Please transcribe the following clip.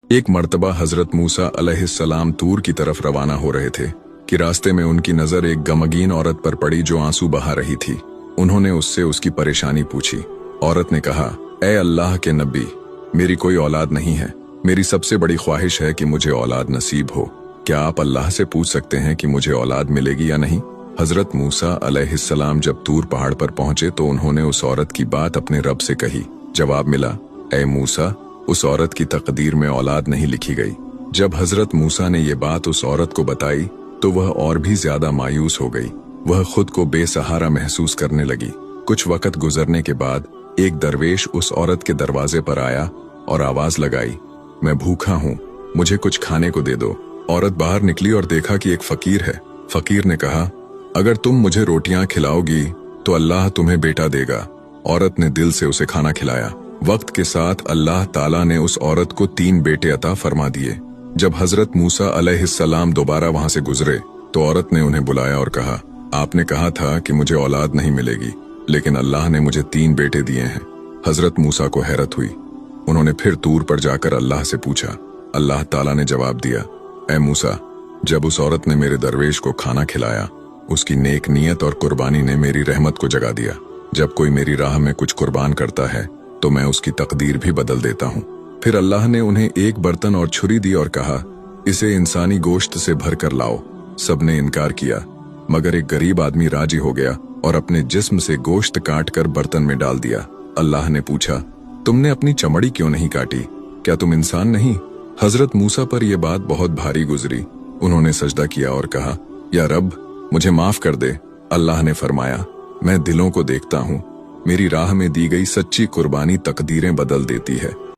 एक मर्तबा हजरत मूसा अलैहिस्सलाम तूर की तरफ रवाना हो रहे थे कि रास्ते में उनकी नजर एक गमगीन औरत पर पड़ी जो आंसू बहा रही थी। उन्होंने उससे उसकी परेशानी पूछी। औरत ने कहा, ए अल्लाह के नबी, मेरी कोई औलाद नहीं है। मेरी सबसे बड़ी ख्वाहिश है कि मुझे औलाद नसीब हो। क्या आप अल्लाह से पूछ सकते हैं कि मुझे औलाद मिलेगी या नहीं? हजरत मूसा अलैहिस्सलाम जब तूर पहाड़ पर पहुंचे तो उन्होंने उस औरत की बात अपने रब से कही। जवाब मिला, ए मूसा, उस औरत की तकदीर में औलाद नहीं लिखी गई। जब हजरत मूसा ने ये बात उस औरत को बताई तो वह और भी ज्यादा मायूस हो गई। वह खुद को बेसहारा महसूस करने लगी। कुछ वक्त गुजरने के बाद एक दरवेश उस औरत के दरवाजे पर आया और आवाज लगाई, मैं भूखा हूँ, मुझे कुछ खाने को दे दो। औरत बाहर निकली और देखा कि एक फकीर है। फकीर ने कहा, अगर तुम मुझे रोटियां खिलाओगी तो अल्लाह तुम्हें बेटा देगा। औरत ने दिल से उसे खाना खिलाया। वक्त के साथ अल्लाह ताला ने उस औरत को 3 बेटे अता फरमा दिए। जब हजरत मूसा अलैहिस्सलाम दोबारा वहां से गुजरे तो औरत ने उन्हें बुलाया और कहा, आपने कहा था कि मुझे औलाद नहीं मिलेगी, लेकिन अल्लाह ने मुझे 3 बेटे दिए हैं। हजरत मूसा को हैरत हुई। उन्होंने फिर तूर पर जाकर अल्लाह से पूछा। अल्लाह ताला ने जवाब दिया, ए मूसा, जब उस औरत ने मेरे दरवेश को खाना खिलाया, उसकी नेक नियत और कुर्बानी ने मेरी रहमत को जगा दिया। जब कोई मेरी राह में कुछ कुर्बान करता है तो मैं उसकी तकदीर भी बदल देता हूँ। फिर अल्लाह ने उन्हें एक बर्तन और छुरी दी और कहा, इसे इंसानी गोश्त से भर कर लाओ। सबने इनकार किया, मगर एक गरीब आदमी राजी हो गया और अपने जिस्म से गोश्त काट कर बर्तन में डाल दिया। अल्लाह ने पूछा, तुमने अपनी चमड़ी क्यों नहीं काटी? क्या तुम इंसान नहीं? हजरत मूसा पर यह बात बहुत भारी गुजरी। उन्होंने सजदा किया और कहा, या रब, मुझे माफ कर दे। अल्लाह ने फरमाया, मैं दिलों को देखता हूँ। मेरी राह में दी गई सच्ची कुर्बानी तकदीरें बदल देती है।